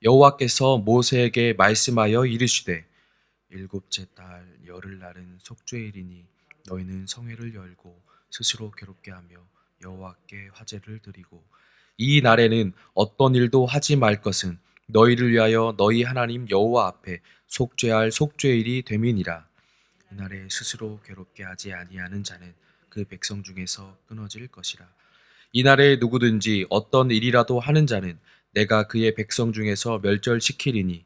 여호와께서 모세에게 말씀하여 이르시되 일곱째 달 열흘날은 속죄일이니 너희는 성회를 열고 스스로 괴롭게 하며 여호와께 화제를 드리고 이 날에는 어떤 일도 하지 말 것은 너희를 위하여 너희 하나님 여호와 앞에 속죄할 속죄일이 됨이니라. 이날에 스스로 괴롭게 하지 아니하는 자는 그 백성 중에서 끊어질 것이라. 이날에 누구든지 어떤 일이라도 하는 자는 내가 그의 백성 중에서 멸절시키리니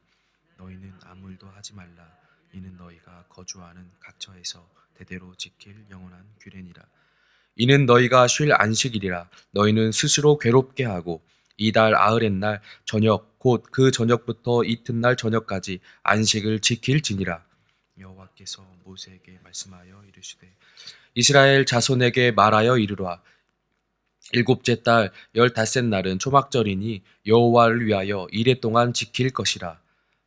너희는 아무 일도 하지 말라. 이는 너희가 거주하는 각처에서 대대로 지킬 영원한 규례니라. 이는 너희가 쉴 안식일이라. 너희는 스스로 괴롭게 하고 이달 아흐렛날 저녁 곧 그 저녁부터 이튿날 저녁까지 안식을 지킬지니라. 여호와께서 모세에게 말씀하여 이르시되 이스라엘 자손에게 말하여 이르라. 일곱째 달 열닷새 날은 초막절이니 여호와를 위하여 이레 동안 지킬 것이라.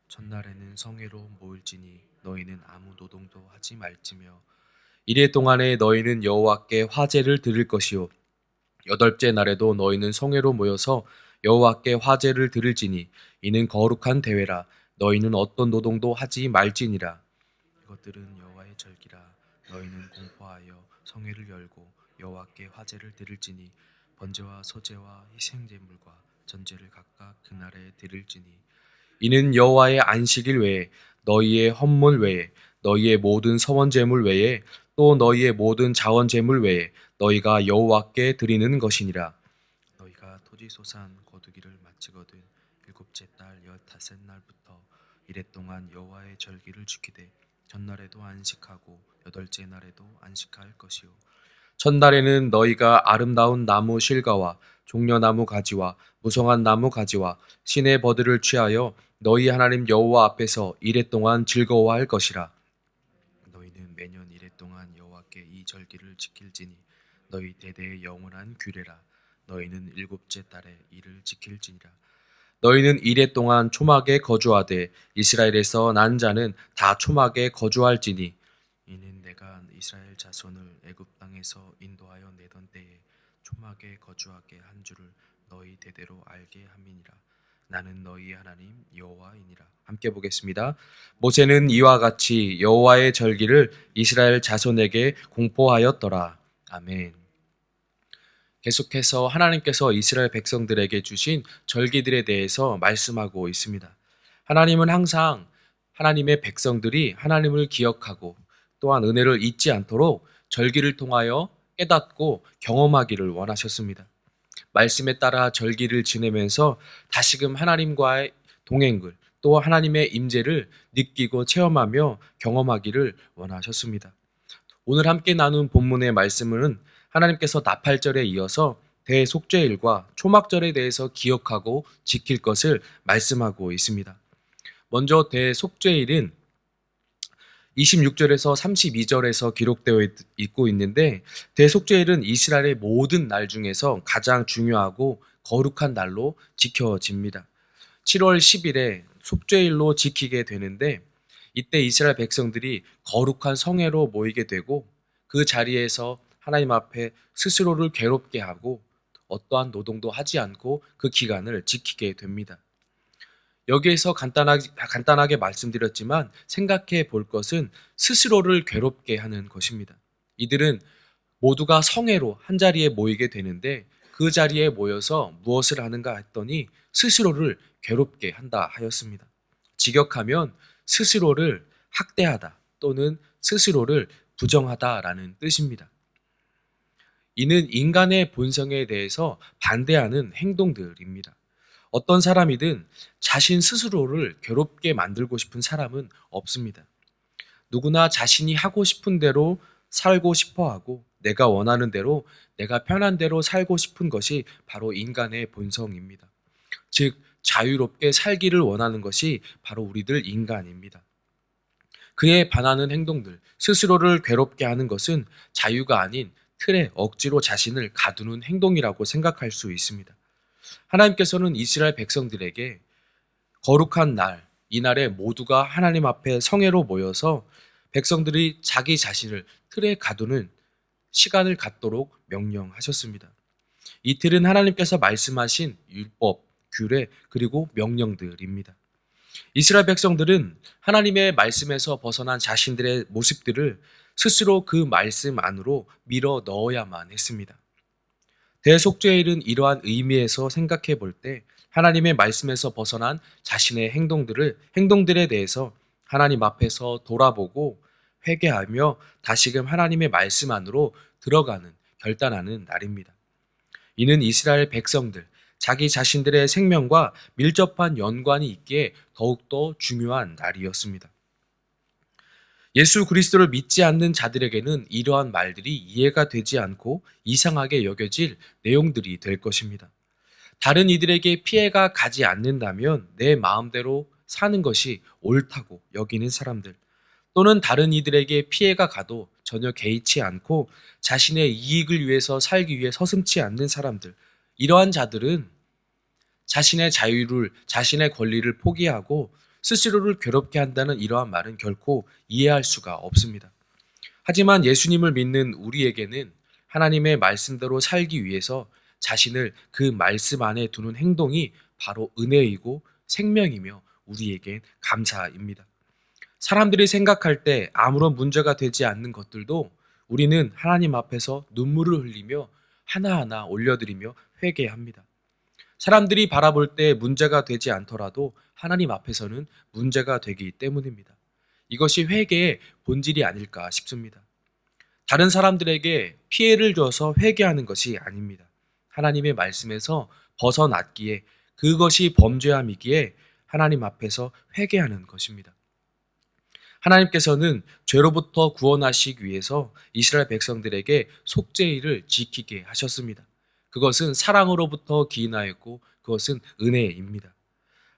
첫날에는 성회로 모일지니 너희는 아무 노동도 하지 말지며 이레 동안에 너희는 여호와께 화제를 드릴 것이요 여덟째 날에도 너희는 성회로 모여서 여호와께 화제를 드릴지니 이는 거룩한 대회라. 너희는 어떤 노동도 하지 말지니라. 이것들은 여호와의 절기라. 너희는 공포하여 성회를 열고 여호와께 화제를 드릴지니 번제와 소제와 희생제물과 전제를 각각 그날에 드릴지니 이는 여호와의 안식일 외에 너희의 헌물 외에 너희의 모든 서원제물 외에 또 너희의 모든 자원제물 외에 너희가 여호와께 드리는 것이니라. 너희가 토지소산 거두기를 마치거든 일곱째 달 열닷새 날부터 이레 동안 여호와의 절기를 지키되 전날에도 안식하고 여덟째 날에도 안식할 것이요 첫날에는 너희가 아름다운 나무 실과와 종려나무 가지와 무성한 나무 가지와 신의 버들을 취하여 너희 하나님 여호와 앞에서 이레 동안 즐거워할 것이라. 너희는 매년 이레 동안 여호와께 이 절기를 지킬지니 너희 대대의 영원한 규례라. 너희는 일곱째 달에 이를 지킬지니라. 너희는 이레 동안 초막에 거주하되 이스라엘에서 난 자는 다 초막에 거주할지니 이는 내가 이스라엘 자손을 애굽 땅에서 인도하여 내던 때에 초막에 거주하게 한 줄을 너희 대대로 알게 함이니라. 나는 너희 하나님 여호와이니라. 함께 보겠습니다. 모세는 이와 같이 여호와의 절기를 이스라엘 자손에게 공포하였더라. 아멘. 계속해서 하나님께서 이스라엘 백성들에게 주신 절기들에 대해서 말씀하고 있습니다. 하나님은 항상 하나님의 백성들이 하나님을 기억하고 또한 은혜를 잊지 않도록 절기를 통하여 깨닫고 경험하기를 원하셨습니다. 말씀에 따라 절기를 지내면서 다시금 하나님과의 동행을 또 하나님의 임재를 느끼고 체험하며 경험하기를 원하셨습니다. 오늘 함께 나눈 본문의 말씀은 하나님께서 나팔절에 이어서 대속죄일과 초막절에 대해서 기억하고 지킬 것을 말씀하고 있습니다. 먼저 대속죄일은 26절에서 32절에서 기록되어 있고 있는데 대속죄일은 이스라엘의 모든 날 중에서 가장 중요하고 거룩한 날로 지켜집니다. 7월 10일에 속죄일로 지키게 되는데 이때 이스라엘 백성들이 거룩한 성회로 모이게 되고 그 자리에서 하나님 앞에 스스로를 괴롭게 하고 어떠한 노동도 하지 않고 그 기간을 지키게 됩니다. 여기에서 간단하게 말씀드렸지만 생각해 볼 것은 스스로를 괴롭게 하는 것입니다. 이들은 모두가 성회로 한자리에 모이게 되는데 그 자리에 모여서 무엇을 하는가 했더니 스스로를 괴롭게 한다 하였습니다. 직역하면 스스로를 학대하다 또는 스스로를 부정하다라는 뜻입니다. 이는 인간의 본성에 대해서 반대하는 행동들입니다. 어떤 사람이든 자신 스스로를 괴롭게 만들고 싶은 사람은 없습니다. 누구나 자신이 하고 싶은 대로 살고 싶어 하고 내가 원하는 대로 내가 편한 대로 살고 싶은 것이 바로 인간의 본성입니다. 즉 자유롭게 살기를 원하는 것이 바로 우리들 인간입니다. 그에 반하는 행동들, 스스로를 괴롭게 하는 것은 자유가 아닌 틀에 억지로 자신을 가두는 행동이라고 생각할 수 있습니다. 하나님께서는 이스라엘 백성들에게 거룩한 날, 이날에 모두가 하나님 앞에 성회로 모여서 백성들이 자기 자신을 틀에 가두는 시간을 갖도록 명령하셨습니다. 이틀은 하나님께서 말씀하신 율법, 규례, 그리고 명령들입니다. 이스라엘 백성들은 하나님의 말씀에서 벗어난 자신들의 모습들을 스스로 그 말씀 안으로 밀어 넣어야만 했습니다. 대속죄일은 이러한 의미에서 생각해 볼 때 하나님의 말씀에서 벗어난 자신의 행동들에 대해서 하나님 앞에서 돌아보고 회개하며 다시금 하나님의 말씀 안으로 들어가는 결단하는 날입니다. 이는 이스라엘 백성들, 자기 자신들의 생명과 밀접한 연관이 있기에 더욱더 중요한 날이었습니다. 예수 그리스도를 믿지 않는 자들에게는 이러한 말들이 이해가 되지 않고 이상하게 여겨질 내용들이 될 것입니다. 다른 이들에게 피해가 가지 않는다면 내 마음대로 사는 것이 옳다고 여기는 사람들, 또는 다른 이들에게 피해가 가도 전혀 개의치 않고 자신의 이익을 위해서 살기 위해 서슴지 않는 사람들, 이러한 자들은 자신의 자유를, 자신의 권리를 포기하고 스스로를 괴롭게 한다는 이러한 말은 결코 이해할 수가 없습니다. 하지만 예수님을 믿는 우리에게는 하나님의 말씀대로 살기 위해서 자신을 그 말씀 안에 두는 행동이 바로 은혜이고 생명이며 우리에겐 감사입니다. 사람들이 생각할 때 아무런 문제가 되지 않는 것들도 우리는 하나님 앞에서 눈물을 흘리며 하나하나 올려드리며 회개합니다. 사람들이 바라볼 때 문제가 되지 않더라도 하나님 앞에서는 문제가 되기 때문입니다. 이것이 회개의 본질이 아닐까 싶습니다. 다른 사람들에게 피해를 줘서 회개하는 것이 아닙니다. 하나님의 말씀에서 벗어났기에 그것이 범죄함이기에 하나님 앞에서 회개하는 것입니다. 하나님께서는 죄로부터 구원하시기 위해서 이스라엘 백성들에게 속죄일을 지키게 하셨습니다. 그것은 사랑으로부터 기인하였고 그것은 은혜입니다.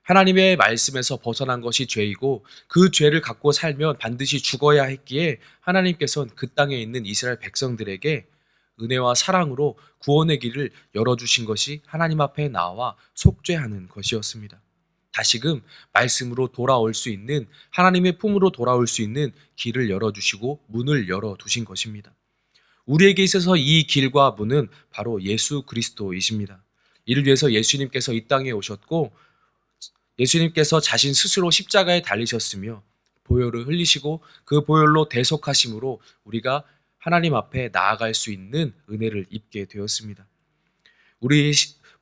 하나님의 말씀에서 벗어난 것이 죄이고 그 죄를 갖고 살면 반드시 죽어야 했기에 하나님께서는 그 땅에 있는 이스라엘 백성들에게 은혜와 사랑으로 구원의 길을 열어주신 것이 하나님 앞에 나와 속죄하는 것이었습니다. 다시금 말씀으로 돌아올 수 있는, 하나님의 품으로 돌아올 수 있는 길을 열어주시고 문을 열어두신 것입니다. 우리에게 있어서 이 길과 문은 바로 예수 그리스도이십니다. 이를 위해서 예수님께서 이 땅에 오셨고 예수님께서 자신 스스로 십자가에 달리셨으며 보혈을 흘리시고 그 보혈로 대속하심으로 우리가 하나님 앞에 나아갈 수 있는 은혜를 입게 되었습니다. 우리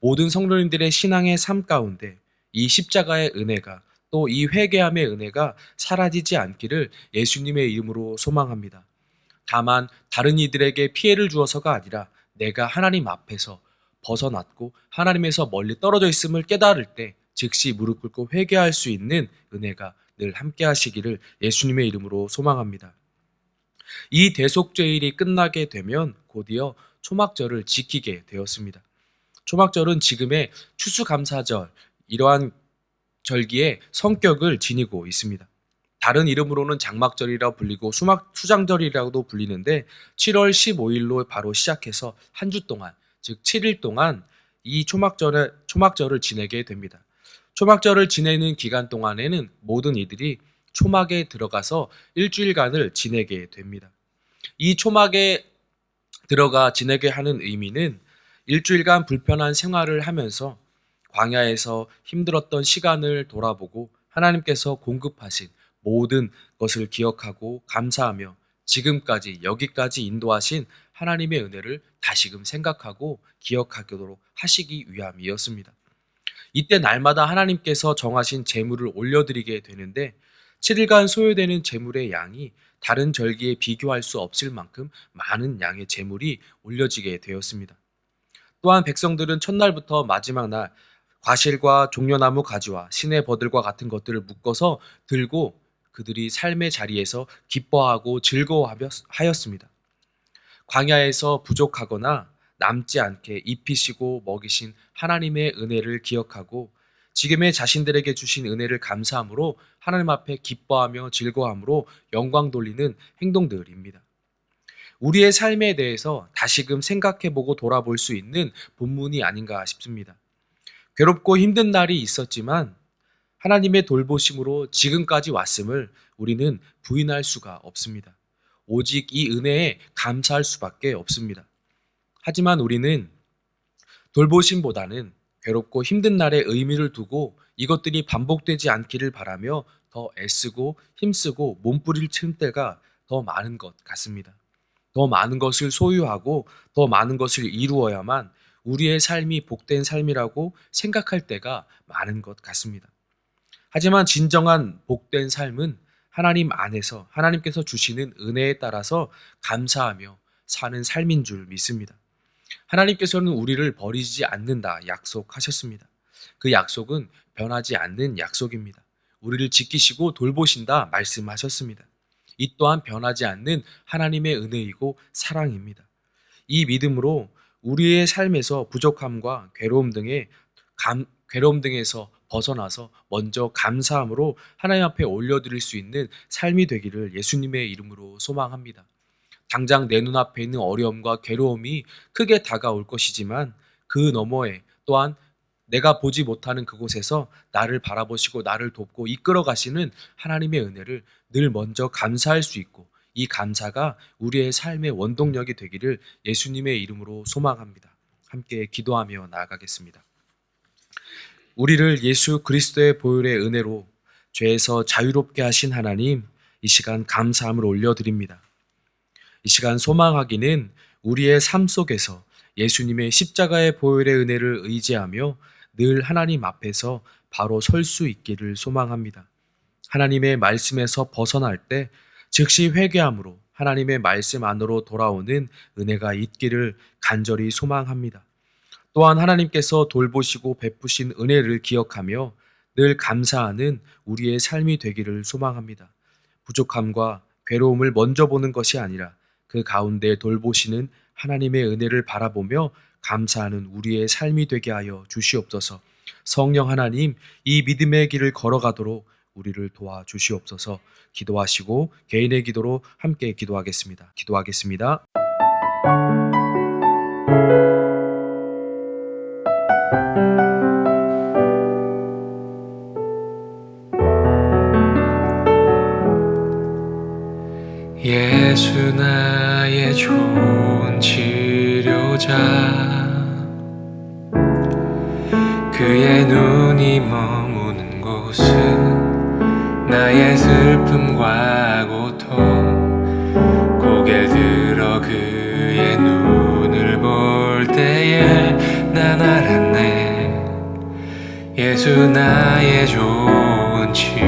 모든 성도님들의 신앙의 삶 가운데 이 십자가의 은혜가, 또 이 회개함의 은혜가 사라지지 않기를 예수님의 이름으로 소망합니다. 다만 다른 이들에게 피해를 주어서가 아니라 내가 하나님 앞에서 벗어났고 하나님에서 멀리 떨어져 있음을 깨달을 때 즉시 무릎 꿇고 회개할 수 있는 은혜가 늘 함께 하시기를 예수님의 이름으로 소망합니다. 이 대속죄일이 끝나게 되면 곧이어 초막절을 지키게 되었습니다. 초막절은 지금의 추수감사절, 이러한 절기의 성격을 지니고 있습니다. 다른 이름으로는 장막절이라 불리고 수장절이라고도 불리는데 7월 15일로 바로 시작해서 한 주 동안, 즉 7일 동안 이 초막절을 지내게 됩니다. 초막절을 지내는 기간 동안에는 모든 이들이 초막에 들어가서 일주일간을 지내게 됩니다. 이 초막에 들어가 지내게 하는 의미는 일주일간 불편한 생활을 하면서 광야에서 힘들었던 시간을 돌아보고 하나님께서 공급하신 모든 것을 기억하고 감사하며 지금까지 여기까지 인도하신 하나님의 은혜를 다시금 생각하고 기억하도록 하시기 위함이었습니다. 이때 날마다 하나님께서 정하신 제물을 올려드리게 되는데 7일간 소요되는 제물의 양이 다른 절기에 비교할 수 없을 만큼 많은 양의 제물이 올려지게 되었습니다. 또한 백성들은 첫날부터 마지막 날 과실과 종려나무 가지와 시내 버들과 같은 것들을 묶어서 들고 그들이 삶의 자리에서 기뻐하고 즐거워하였습니다. 광야에서 부족하거나 남지 않게 입히시고 먹이신 하나님의 은혜를 기억하고 지금의 자신들에게 주신 은혜를 감사함으로 하나님 앞에 기뻐하며 즐거워함으로 영광 돌리는 행동들입니다. 우리의 삶에 대해서 다시금 생각해보고 돌아볼 수 있는 본문이 아닌가 싶습니다. 괴롭고 힘든 날이 있었지만 하나님의 돌보심으로 지금까지 왔음을 우리는 부인할 수가 없습니다. 오직 이 은혜에 감사할 수밖에 없습니다. 하지만 우리는 돌보심보다는 괴롭고 힘든 날에 의미를 두고 이것들이 반복되지 않기를 바라며 더 애쓰고 힘쓰고 몸부림을 칠 때가 더 많은 것 같습니다. 더 많은 것을 소유하고 더 많은 것을 이루어야만 우리의 삶이 복된 삶이라고 생각할 때가 많은 것 같습니다. 하지만 진정한 복된 삶은 하나님 안에서 하나님께서 주시는 은혜에 따라서 감사하며 사는 삶인 줄 믿습니다. 하나님께서는 우리를 버리지 않는다 약속하셨습니다. 그 약속은 변하지 않는 약속입니다. 우리를 지키시고 돌보신다 말씀하셨습니다. 이 또한 변하지 않는 하나님의 은혜이고 사랑입니다. 이 믿음으로 우리의 삶에서 부족함과 괴로움 등에서 벗어나서 먼저 감사함으로 하나님 앞에 올려드릴 수 있는 삶이 되기를 예수님의 이름으로 소망합니다. 당장 내 눈앞에 있는 어려움과 괴로움이 크게 다가올 것이지만 그 너머에 또한 내가 보지 못하는 그곳에서 나를 바라보시고 나를 돕고 이끌어 가시는 하나님의 은혜를 늘 먼저 감사할 수 있고 이 감사가 우리의 삶의 원동력이 되기를 예수님의 이름으로 소망합니다. 함께 기도하며 나아가겠습니다. 우리를 예수 그리스도의 보혈의 은혜로 죄에서 자유롭게 하신 하나님, 이 시간 감사함을 올려드립니다. 이 시간 소망하기는 우리의 삶 속에서 예수님의 십자가의 보혈의 은혜를 의지하며 늘 하나님 앞에서 바로 설 수 있기를 소망합니다. 하나님의 말씀에서 벗어날 때 즉시 회개함으로 하나님의 말씀 안으로 돌아오는 은혜가 있기를 간절히 소망합니다. 또한 하나님께서 돌보시고 베푸신 은혜를 기억하며 늘 감사하는 우리의 삶이 되기를 소망합니다. 부족함과 괴로움을 먼저 보는 것이 아니라 그 가운데 돌보시는 하나님의 은혜를 바라보며 감사하는 우리의 삶이 되게 하여 주시옵소서. 성령 하나님, 이 믿음의 길을 걸어가도록 우리를 도와주시옵소서. 기도하시고 개인의 기도로 함께 기도하겠습니다. 기도하겠습니다. 예수 나의 좋은 치료자, 그의 눈이 머무는 곳은 나의 슬픔과 고통, 고개를 들어 그의 눈을 볼 때에 난 알았네. 예수 나의 좋은 치료자,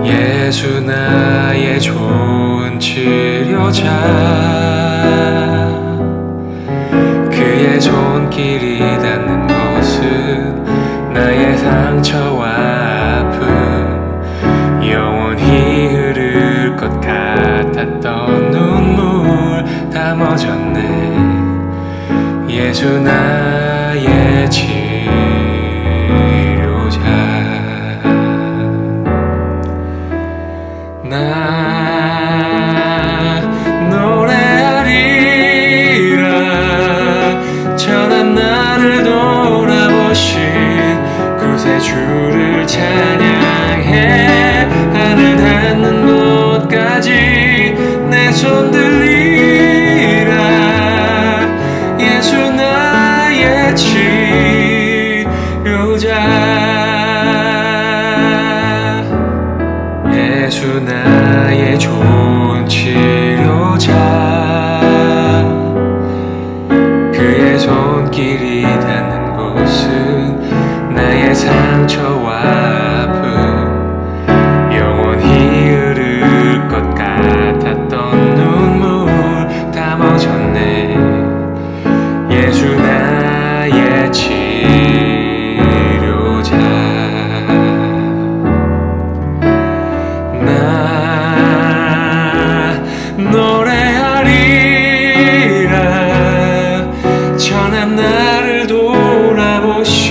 예수 나의 좋은 치료자, 그의 손길이 닿는 곳은 나의 상처와 아픔, 영원히 흐를 것 같았던 눈물 다 멎었네. 예수 나의 치료자, 나 노래하리라. 전한 나를 돌아보신 구세주를 찬양해. 하늘 닿는 곳까지 내 손 들리라. 예수 나의 치료자, 예수 나의 좋은 치료자, 그의 손길이 닿는 곳은 나의 상처와 아픔, 영원히 흐를 것 같았던 눈물 다 멎었네. 예수 나의 치료자, 나 노래하리라. 전한 나를 돌아보신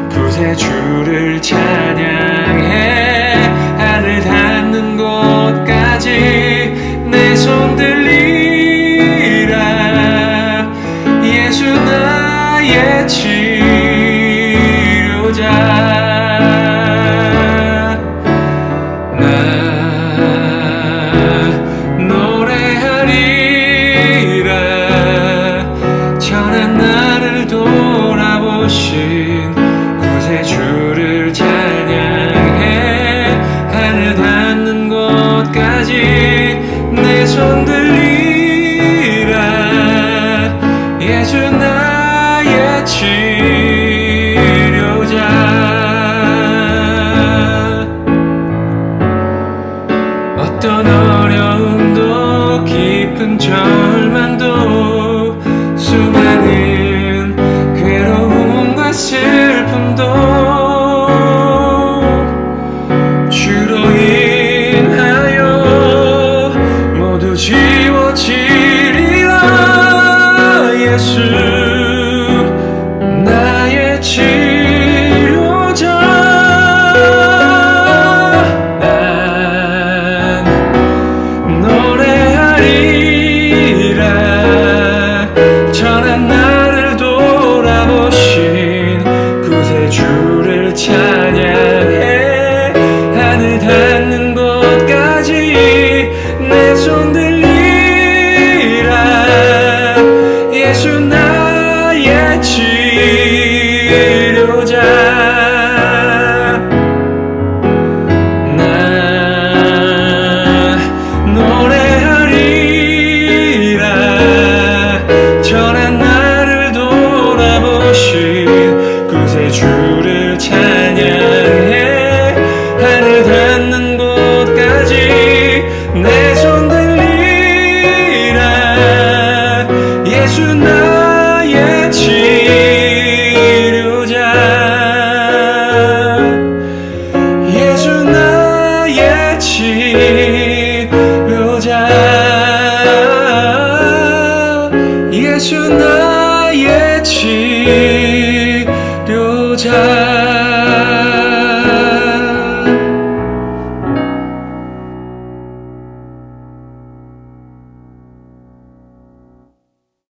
구세주를 찬양해. 하늘 닿는 곳까지 내 손 들리라. 예수 나의 치료자, 노래하리라. 예수 나의 치료자. 어떤 어려움도 깊은 절망도 수많은 괴로움과 슬픔도 주로 인하여 모두 지워지리라. 예수 나의 치료자. 난 노래하리라. 전한 나를 돌아보신 구세주를 찬양해. 하늘 닿는 곳까지 내 손 들리라. 예수 나의 치료자. 나 노래하리라. 전한 나를 돌아보신 구세주를 찬양해. 하늘 닿는 곳까지 내 손 들리라. 예수 나의 치료자. 예수 나의 치료자. 예수 나의 치료자.